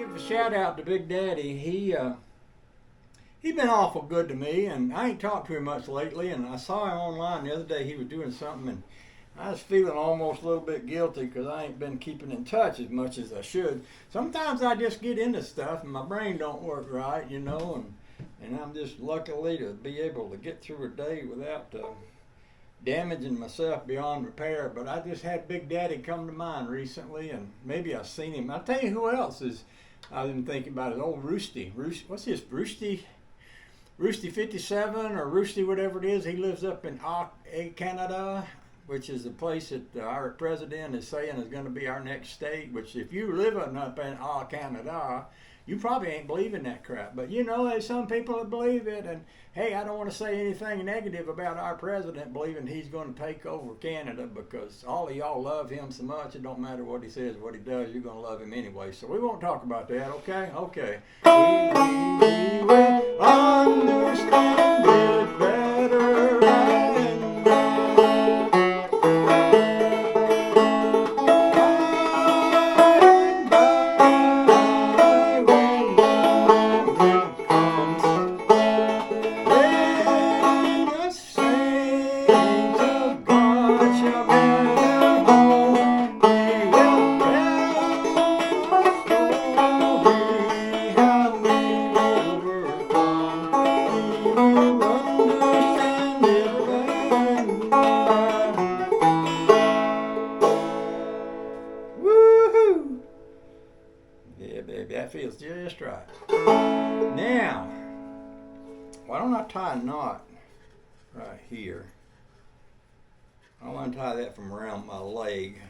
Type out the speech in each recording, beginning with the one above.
Give a shout out to Big Daddy. He been awful good to me, and I ain't talked to him much lately. And I saw him online the other day. He was doing something, and I was feeling almost a little bit guilty because I ain't been keeping in touch as much as I should. Sometimes I just get into stuff, and my brain don't work right, and I'm just luckily to be able to get through a day without damaging myself beyond repair. But I just had Big Daddy come to mind recently, and maybe I've seen him. I'll tell you who else is. I've been thinking about it. Old Roosty. What's his Roosty? Roosty 57 or Roosty whatever it is. He lives up in Canada, which is the place that our president is saying is going to be our next state. Which, if you live up in Canada, you probably ain't believing that crap. But there's some people that believe it. And hey, I don't want to say anything negative about our president believing he's going to take over Canada, because all of y'all love him so much, it don't matter what he says, what he does, you're going to love him anyway. So we won't talk about that, okay? Okay. We will understand it better and that feels just right. Now, why don't I tie a knot right here? I'll untie that from around my leg.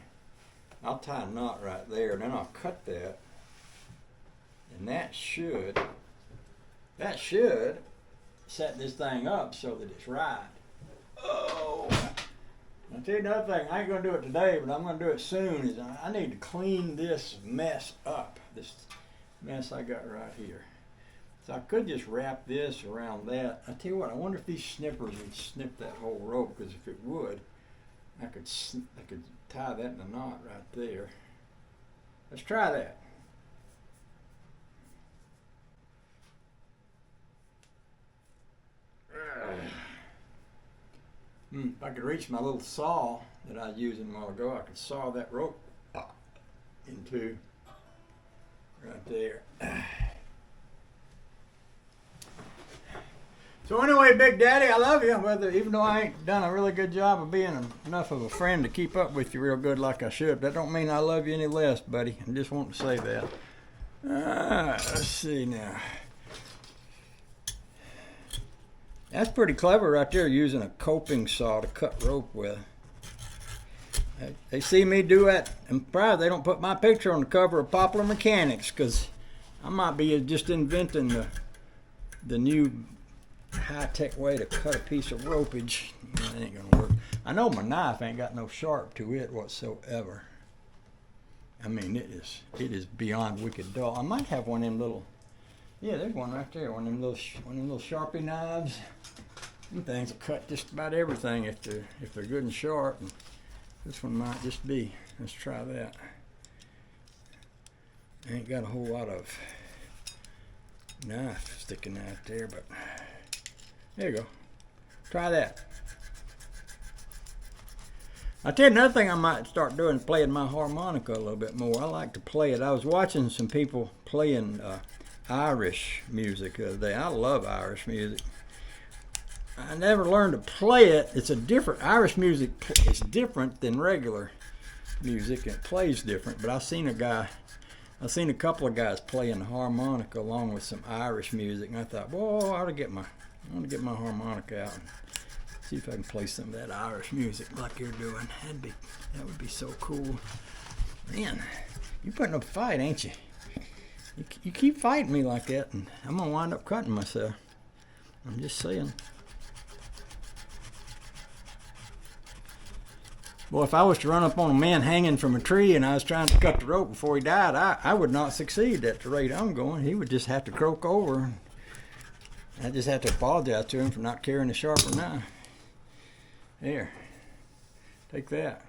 I'll tie a knot right there, and then I'll cut that. And that should set this thing up so that it's right. Oh! I'll tell you another thing, I ain't going to do it today, but I'm going to do it soon. Is I need to clean this mess up, this mess I got right here. So I could just wrap this around that. I tell you what, I wonder if these snippers would snip that whole rope, because if it would, I could tie that in a knot right there. Let's try that. If I could reach my little saw that I was using a while ago, I could saw that rope into right there. So anyway, Big Daddy, I love you. Even though I ain't done a really good job of being enough of a friend to keep up with you real good like I should, that don't mean I love you any less, buddy. I just want to say that. Let's see now. That's pretty clever right there, using a coping saw to cut rope with. They see me do that, and probably they don't put my picture on the cover of Popular Mechanics, because I might be just inventing the new high-tech way to cut a piece of ropage. It ain't gonna work. I know my knife ain't got no sharp to it whatsoever. I mean, it is beyond wicked dull. I might have one of them little. Yeah, there's one right there. One of them little Sharpie knives. Them things will cut just about everything if they're good and sharp. And this one might just be. Let's try that. I ain't got a whole lot of knife sticking out there, but there you go. Try that. I'll tell you another thing I might start doing, playing my harmonica a little bit more. I like to play it. I was watching some people playing Irish music the other day. I love Irish music. I never learned to play it. Irish music is different than regular music. It plays different. But I've seen a couple of guys playing the harmonica along with some Irish music, and I thought, whoa, I want to get my harmonica out and see if I can play some of that Irish music like you're doing. That would be so cool. Man, you're putting up a fight, ain't you? You keep fighting me like that, and I'm going to wind up cutting myself. I'm just saying. Well, if I was to run up on a man hanging from a tree and I was trying to cut the rope before he died, I would not succeed at the rate I'm going. He would just have to croak over. I just have to apologize to him for not carrying a sharper knife. There. Take that.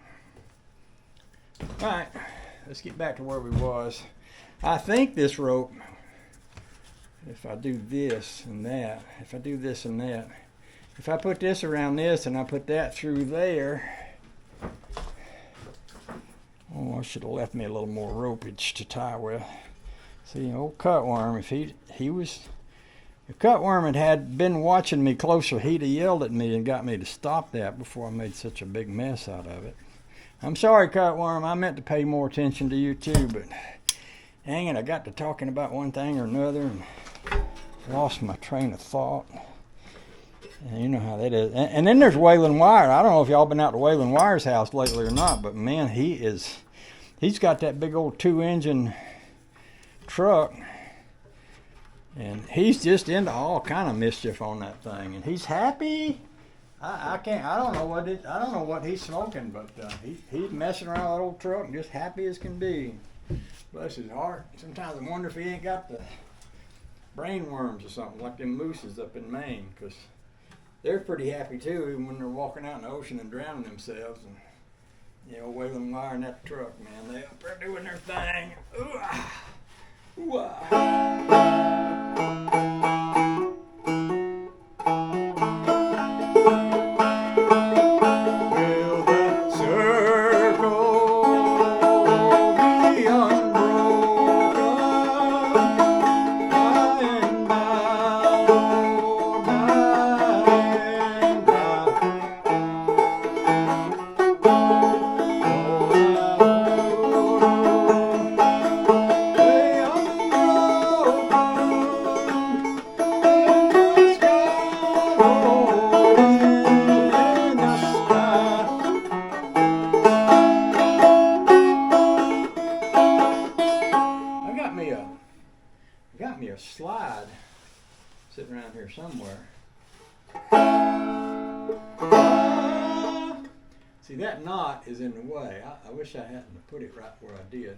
All right. Let's get back to where we was. I think this rope, if I do this and that, if I do this and that, if I put this around this and I put that through there, oh, I should have left me a little more ropage to tie with. See, old Cutworm, if Cutworm had been watching me closer, he'd have yelled at me and got me to stop that before I made such a big mess out of it. I'm sorry, Cutworm. I meant to pay more attention to you too, but dang it, I got to talking about one thing or another and lost my train of thought. And you know how that is. And then there's Waylon Wire. I don't know if y'all been out to Waylon Wire's house lately or not, but man, he's got that big old 2-engine truck, and he's just into all kind of mischief on that thing, and he's happy. I don't know what he's smoking, but he's messing around with that old truck and just happy as can be. Bless his heart. Sometimes I wonder if he ain't got the brain worms or something like them mooses up in Maine, because they're pretty happy too, even when they're walking out in the ocean and drowning themselves. And you know, Waylon Wire and that truck, man, they up there doing their thing. Ooh-ah. Ooh-ah. Slide sitting around here somewhere. See, that knot is in the way. I wish I hadn't put it right where I did.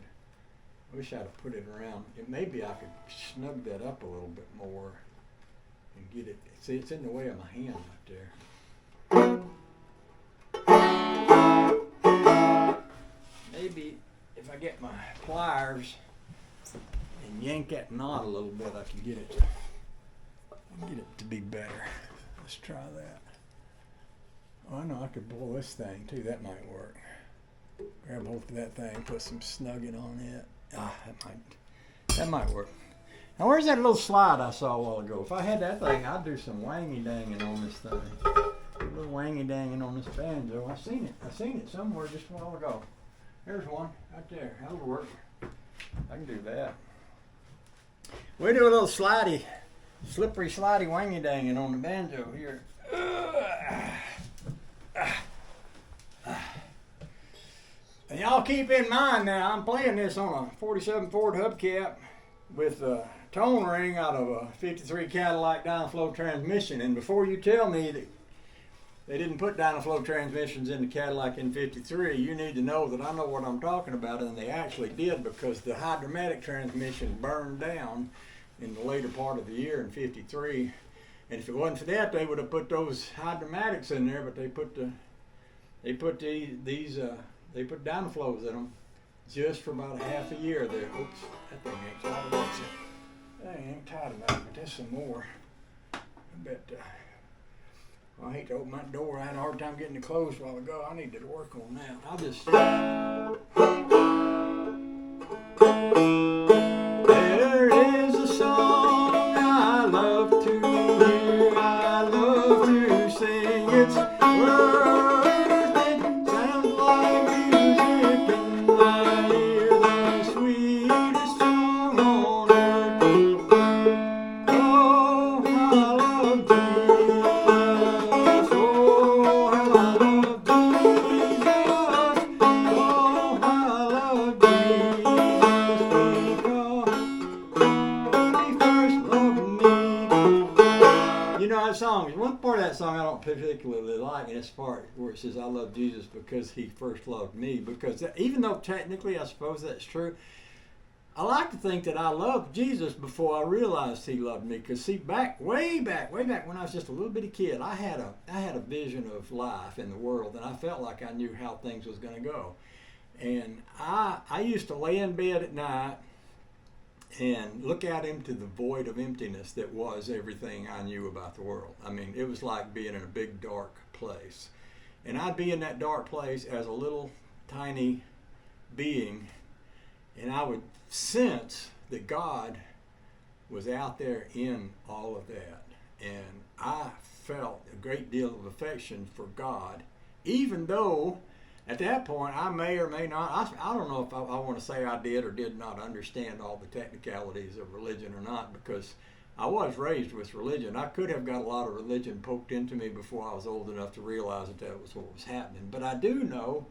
I wish I'd have put it around. Maybe I could snug that up a little bit more and get it. See, it's in the way of my hand right there. Maybe if I get my pliers and yank that knot a little bit, I can get it to be better. Let's try that. Oh, I know I could blow this thing too. That might work. Grab hold of that thing, put some snugging on it. That might work. Now, where's that little slide I saw a while ago? If I had that thing, I'd do some wangy-danging on this thing. A little wangy-danging on this banjo. I seen it somewhere just a while ago. There's one right there. That'll work. I can do that. We do a little slippery slidey wangy-danging on the banjo here. And y'all keep in mind now, I'm playing this on a 47 Ford hubcap with a tone ring out of a 53 Cadillac Dynaflow transmission. And before you tell me that they didn't put Dynaflow transmissions in the Cadillac in 53, you need to know that I know what I'm talking about, and they actually did, because the hydromatic transmission burned down in the later part of the year in 53. And if it wasn't for that, they would have put those hydromatics in there, but they put Dynaflows in them just for about half a year there. Oops, that thing ain't tight enough. That ain't tight enough, but there's some more. I bet, I hate to open my door. I had a hard time getting it closed a while ago. I need to work on that. I'll just... There is a song I love to hear, I love to sing. It's worth it, sounds like music in my ear, the sweetest song on earth. Oh, I love Jesus. Oh, I love Jesus. Oh, I love Jesus, because he first loved me. You know that song, one part of that song I don't particularly like, and it's the part where it says I love Jesus because he first loved me. Because even though technically I suppose that's true, I like to think that I loved Jesus before I realized he loved me. Because see, way back when I was just a little bitty kid, I had a vision of life in the world, and I felt like I knew how things was going to go. And I used to lay in bed at night and look out into the void of emptiness that was everything I knew about the world. I mean, it was like being in a big dark place. And I'd be in that dark place as a little tiny being, and I would sense that God was out there in all of that. And I felt a great deal of affection for God, even though at that point I may or may not, I don't know if I want to say I did or did not understand all the technicalities of religion or not, because I was raised with religion. I could have got a lot of religion poked into me before I was old enough to realize that that was what was happening. But I do know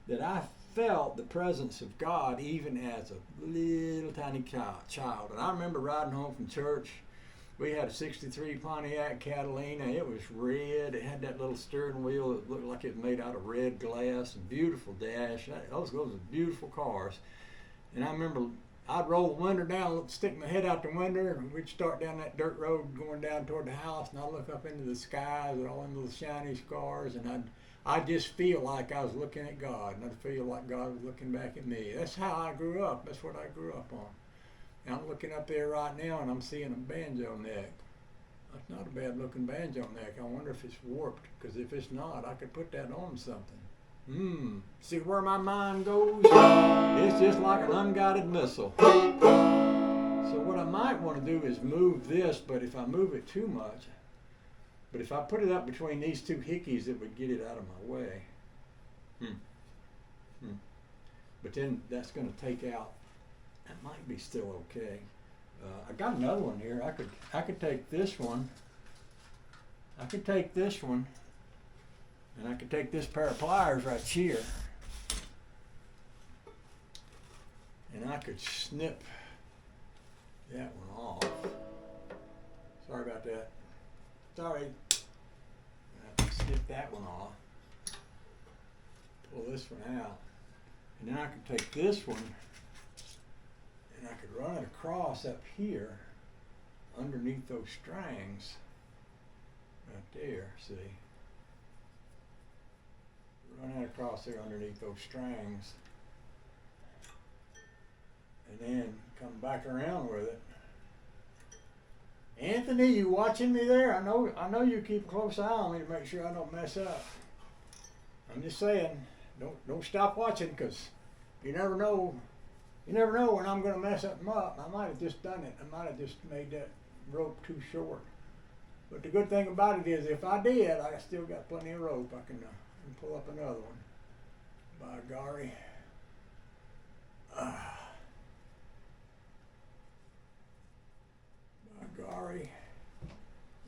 that I felt the presence of God even as a little tiny child. And I remember riding home from church. We had a 63 Pontiac Catalina. It was red. It had that little steering wheel that looked like it was made out of red glass. And beautiful dash. Those were beautiful cars. And I remember I'd roll the window down, stick my head out the window, and we'd start down that dirt road going down toward the house. And I'd look up into the skies with all them little shiny cars, and I'd just feel like I was looking at God, and I'd feel like God was looking back at me. That's how I grew up. That's what I grew up on. And I'm looking up there right now, and I'm seeing a banjo neck. That's not a bad-looking banjo neck. I wonder if it's warped, because if it's not, I could put that on something. See where my mind goes? It's just like an unguided missile. So what I might want to do is move this, but if I move it too much, but if I put it up between these two hickeys, it would get it out of my way. But then that's going to take out. That might be still okay. I got another one here. I could take this one. I could take this one, and I could take this pair of pliers right here, and I could snip that one off. Sorry about that. Sorry. I could snip that one off. Pull this one out, and then I could take this one. And I could run it across up here underneath those strings right there, see? Run that across there underneath those strings, and then come back around with it. Anthony, you watching me there? I know you keep a close eye on me to make sure I don't mess up. I'm just saying, don't stop watching, because you never know. You never know when I'm going to mess something up. I might have just done it. I might have just made that rope too short. But the good thing about it is, if I did, I still got plenty of rope. I can pull up another one. By golly. By golly.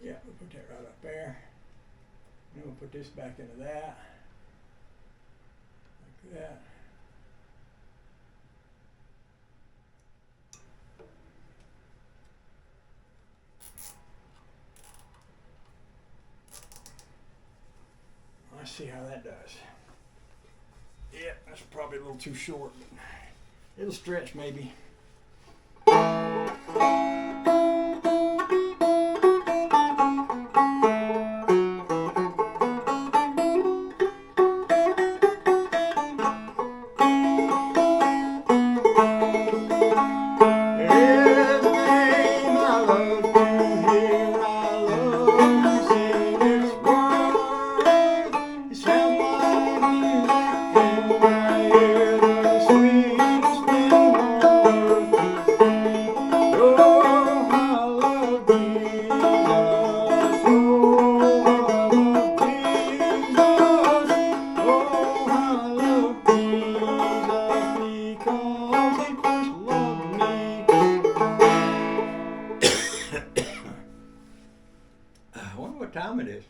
Yeah, we'll put that right up there. Then we'll put this back into that. Like that. Let's see how that does. Yeah, that's probably a little too short, but it'll stretch maybe. I wonder what time it is.